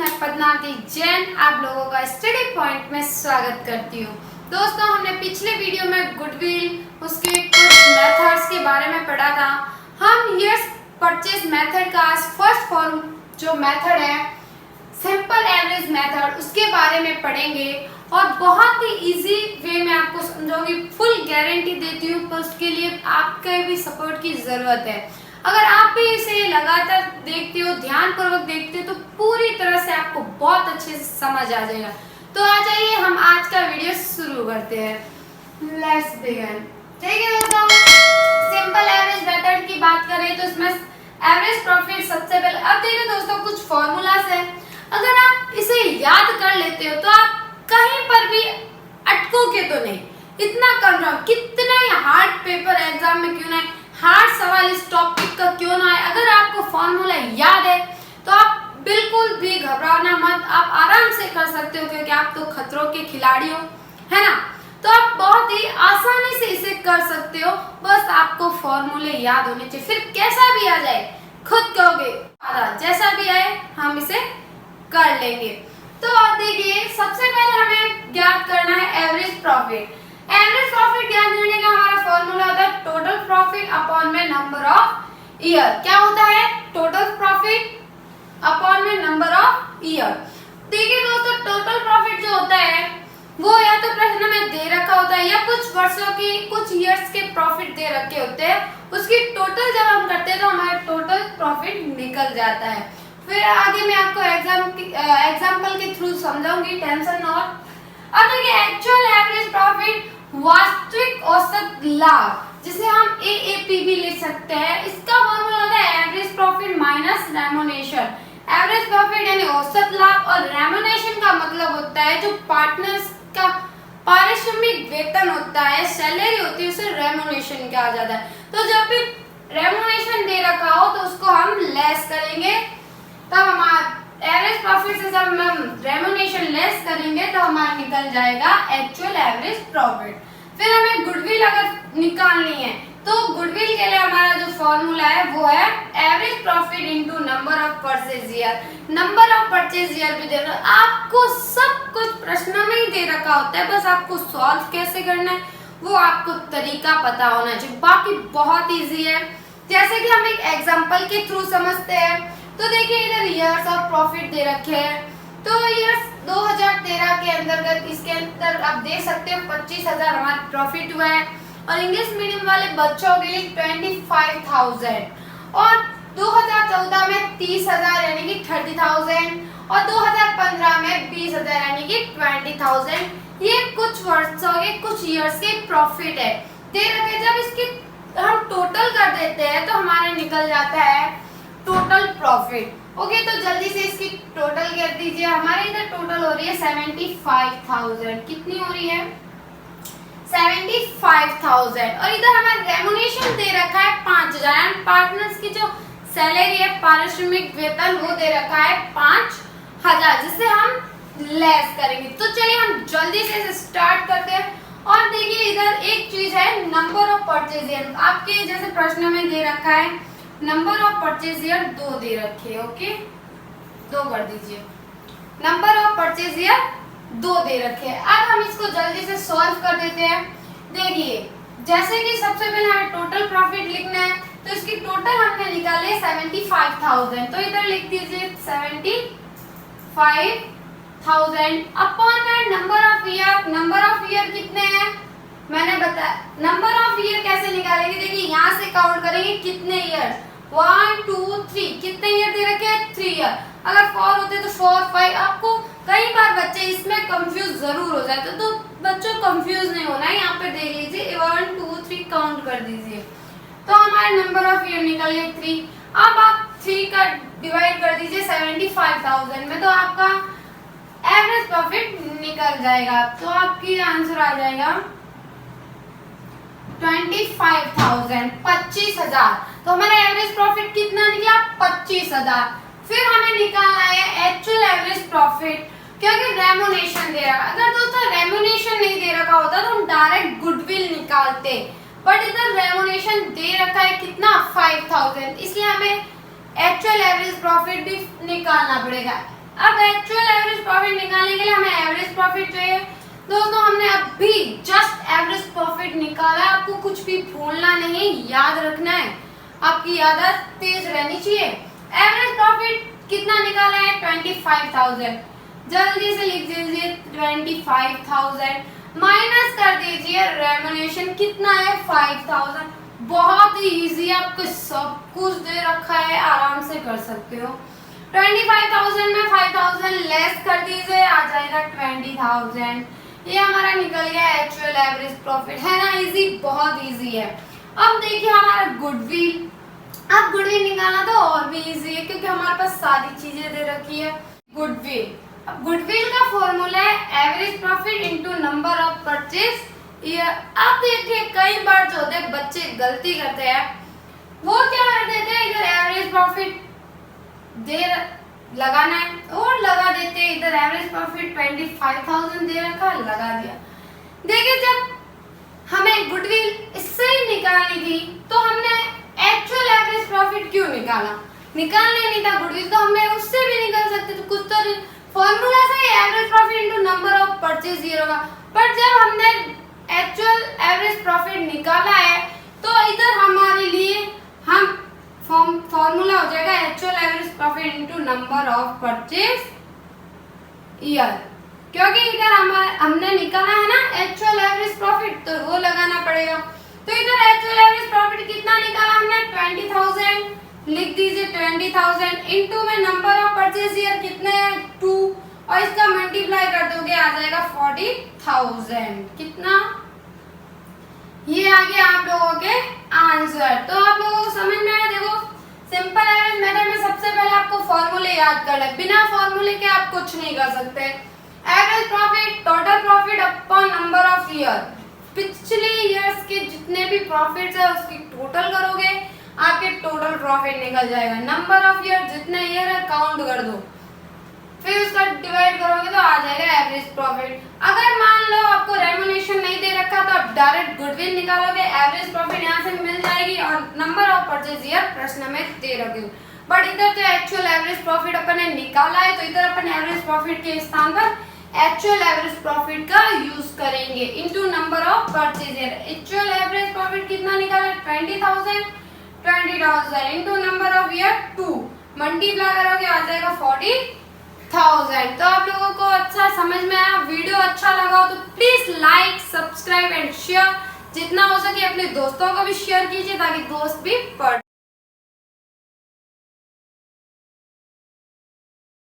मैं पद्मावती जैन आप लोगों का स्टडी पॉइंट में स्वागत करती हूँ। दोस्तों, हमने पिछले वीडियो में गुडविल उसके कुछ मेथड्स के बारे में पढ़ा था। हम ईयर्स परचेज मेथड का आज फर्स्ट फॉर्म जो मेथड है सिंपल एवरेज मेथड उसके बारे में पढ़ेंगे और बहुत ही इजी वे में आपको समझाऊंगी। फुल गारंटी देती हूँ, पर उसके लिए आपके भी सपोर्ट की जरूरत है। अगर आप भी इसे लगातार देखते हो, ध्यान पूर्वक देखते हो, तो पूरी तरह से आपको बहुत अच्छे से समझ आ जाएगा। तो आ जाइए, हम आज का वीडियो शुरू करते हैं। Let's begin. ठीक है दोस्तों, सिंपल एवरेज मेथड की बात करें तो इसमें एवरेज प्रॉफिट सबसे पहले। अब देखिए दोस्तों, कुछ फॉर्मूलास है। अगर आप इसे याद कर लेते हो तो आप कहीं पर भी अटकोगे तो नहीं। इतना कंफर्म, कितना ही हार्ड पेपर एग्जाम में क्यों ना, हार्ड सवाल इस टॉपिक का क्यों ना है, अगर आपको फॉर्मूला याद है तो आप बिल्कुल भी घबराना मत, आप आराम से कर सकते हो, क्योंकि आप तो खतरों के खिलाड़ी हो, है ना। तो आप बहुत ही आसानी से इसे कर सकते हो, बस आपको फॉर्मूले याद होने चाहिए। फिर कैसा भी आ जाए खुद कहोगे जैसा भी आए हम इसे कर लेंगे। तो देखिए, सबसे पहले हमें ज्ञात करना है एवरेज प्रॉफिट। एवरेज प्रॉफिट ज्ञात करने का हमारा फॉर्मूला होता है टोटल प्रॉफिट अपॉन में नंबर ऑफ ईयर। क्या होता है? टोटल प्रॉफिट अपॉन में नंबर ऑफ ईयर। देखिए दोस्तों, टोटल प्रॉफिट जो होता है वो या तो प्रश्न में दे रखा होता है या कुछ वर्षों की, कुछ ईयर्स के प्रॉफिट दे रखे होते हैं। उसकी टोटल जब हम करते हैं तो हमारा टोटल प्रॉफिट निकल जाता है। फिर आगे मैं आपको एग्जाम्पल के थ्रू समझाऊंगी, टेंशन नॉट। अब देखिए, एक्चुअल एवरेज प्रॉफिट वास्तविक औसत लाभ, जिसे हम AAP भी लिख सकते हैं। इसका फॉर्मूला होता है average profit minus remuneration. Average profit यानी औसत लाभ और रेम्युनरेशन का मतलब होता है जो पार्टनर्स का पारिश्रमिक वेतन होता है, सैलरी होती है, उसे रेम्युनरेशन कहा जाता है। तो जब भी रेम्युनरेशन दे रखा हो तो उसको हम लेस करेंगे, तब हमारा एवरेज प्रॉफिट से जब हम रेम्युनरेशन लेस करेंगे तो हमारा निकल जाएगा एक्चुअल एवरेज प्रॉफिट। फिर हमें गुडविल अगर निकालनी है तो गुडविल के लिए हमारा जो फॉर्मूला है वो है average profit into number of purchase year. Number of purchase year भी दे रहा है आपको, सब कुछ प्रश्न में ही दे रखा होता है, बस आपको सॉल्व कैसे करना है वो आपको तरीका पता होना चाहिए। बाकी बहुत ईजी है, जैसे कि हम एक एग्जाम्पल के थ्रू समझते हैं। तो देखिए, इधर ईयर्स और प्रॉफिट दे रखे हैं। तो ईयर्स 2013 के अंतर्गत, इसके अंदर आप देख सकते हो 25,000 हमारा प्रॉफिट हुआ है, और इंग्लिश मीडियम वाले बच्चों के लिए 25,000, और 2014 में 30,000 यानी कि 30,000, और 2015 में 20,000 यानी कि 20,000। ये कुछ वर्षों के, कुछ ईयर्स के प्रॉफिट है दे रखे। जब इसकी हम टोटल कर देते हैं तो हमारे निकल जाता है टोटल प्रॉफिट। ओके, तो जल्दी से इसकी टोटल कर दीजिए। हमारे इधर टोटल हो रही है 75,000। कितनी हो रही है? 75,000। और इधर हमारा रेम्युनरेशन दे रखा है 5,000। पार्टनर्स की जो सैलरी है, पारिश्रमिक वेतन, वो दे रखा है 5,000, जिसे हम लेस करेंगे। तो चलिए हम जल्दी से इसे स्टार्ट करते हैं। और देखिए, इधर एक चीज है नंबर ऑफ परचेज ईयर। आपके जैसे प्रश्न में दे रखा है नंबर ऑफ परचेज ईयर 2 दे रखे है। ओके, 2 कर दीजिए। नंबर ऑफ परचेज ईयर 2 दे रखे हैं। अब हम इसको जल्दी से सॉल्व कर देते हैं। देखिए, जैसे कि सबसे पहले हमें टोटल प्रॉफिट लिखना है, तो इसकी टोटल हमने निकाले 75,000। तो इधर लिख दीजिए 75,000 अपॉन में number of year. Number of year कितने हैं मैंने बताया। नंबर ऑफ ईयर कैसे निकालेंगे? देखिए, यहाँ से काउंट करेंगे कितने ईयर, 1 2 3, कितने ईयर दे रखे हैं? 3 ईयर। अगर 4 होते तो 4 5। आपको कई बार बच्चे इसमें कंफ्यूज जरूर हो जाते, तो बच्चों कंफ्यूज नहीं होना है। यहाँ पे देख लीजिए 1 2 3 काउंट कर दीजिए, तो हमारे नंबर ऑफ ईयर निकल गए 3। अब आप 3 का डिवाइड कर दीजिए 75,000 में, तो आपका एवरेज प्रॉफिट निकल जाएगा। तो आपकी आंसर आ जाएगा 25,000, 25,000। तो हमारा एवरेज प्रॉफिट कितना निकला? 25,000। फिर हमें निकालना है एक्चुअल एवरेज प्रॉफिट, क्योंकि रेम्युनरेशन दे रखा। अगर दोस्तों रेम्युनरेशन नहीं दे रखा होता तो हम डायरेक्ट गुडविल निकालते, बट इधर रेम्युनरेशन दे रखा है कितना? 5,000, इसलिए हमें एक्चुअल एवरेज प्रॉफिट भी निकालना पड़ेगा। अब एक्चुअल एवरेज प्रॉफिट निकालने के लिए हमें एवरेज प्रॉफिट चाहिए। दोस्तों हमने अभी जस्ट एवरेज प्रॉफिट निकाला, आपको कुछ भी भूलना नहीं, याद रखना है, आपकी याददाश्त तेज रहनी चाहिए। एवरेज प्रॉफिट कितना निकाला है? 25,000। जल्दी से लिख दीजिए 25,000 माइनस कर दीजिए रेम्युनरेशन कितना है? 5,000। बहुत ही इजी, आपको सब कुछ दे रखा है, आराम से कर सकते हो। 25,000 में 5,000 लेस कर दीजिए, आ जाएगा 20,000। ये हमारा निकल गया एक्चुअल एवरेज प्रॉफिट, है ना? इजी, बहुत इजी है। अब देखिए हमारा गुडविल। अब गुडविल निकालना तो और भी इजी है क्योंकि हमारे पास सारी चीजें दे रखी है। गुडविल, अब गुडविल का फॉर्मूला है average profit into number of purchase year. अब देखिए कई बार जो होते हैं बच्चे गलती करते हैं, वो क्या कर देते हैं, इधर एवरेज प्रॉफिट दे लगाना है और लगा देते हैं, इधर एवरेज प्रॉफिट 25,000 दे रखा, लगा दिया। देखिए जब हमें गुडविल इससे ही निकालनी थी तो हमने एक्चुअल एवरेज प्रॉफिट क्यों निकाला? निकालने नहीं था गुडविल तो हमने उससे भी निकाल सकते थे, कुछ तो फॉर्मूला से average profit into number of purchase year होगा। पर जब हमने एक्चुअल एवरेज प्रॉफिट निकाला है तो इधर हमारे लिए हम फॉर्मूला हो जाएगा actual average profit into number of purchase year, क्योंकि इधर हमने निकाला है ना एक्चुअल एवरेज प्रॉफिट, तो वो लगाना पड़ेगा। तो इधर एक्चुअल एवरेज प्रॉफिट कितना निकाला हमने? 20,000। लिख दीजिए 20,000 इनटू में नंबर ऑफ परचेज ईयर कितने हैं? 2, और इसका मल्टीप्लाई कर दोगे आ जाएगा 40,000। कितना? ये आ गया आप लोगों के आंसर। तो आप लोगों को समझ में आया? देखो सिंपल एवरेज मेथड में सबसे पहले आपको फॉर्मूले याद करना है, बिना फॉर्मूले के आप कुछ नहीं कर सकते। Average profit total profit upon number of year, पिछले ईयर्स के जितने भी प्रॉफिट्स है उसकी टोटल करोगे, आपके टोटल प्रॉफिट निकल जाएगा। नंबर ऑफ ईयर, जितने ईयर है काउंट कर दो, फिर उसका डिवाइड करोगे तो आ जाएगा एवरेज प्रॉफिट। अगर मान लो आपको रेम्युनरेशन नहीं दे रखा तो आप डायरेक्ट गुडविल निकालोगे, एवरेज प्रॉफिट यहाँ से मिल जाएगी और नंबर ऑफ परचेज ईयर प्रश्न में दे रखे। बट इधर तो एक्चुअल एवरेज प्रॉफिट अपन ने निकाला है तो इधर अपन एवरेज प्रॉफिट के स्थान पर एक्चुअल एवरेज प्रॉफिट का यूज करेंगे into number of purchase year. Actual average profit कितना निकाला? 20,000 into number of year 2, multiply करोगे आ जाएगा 40,000। तो आप लोगों को अच्छा समझ में आया? वीडियो अच्छा लगा हो तो please like, subscribe and share, जितना हो सके अपने दोस्तों को भी शेयर कीजिए ताकि दोस्त भी पढ़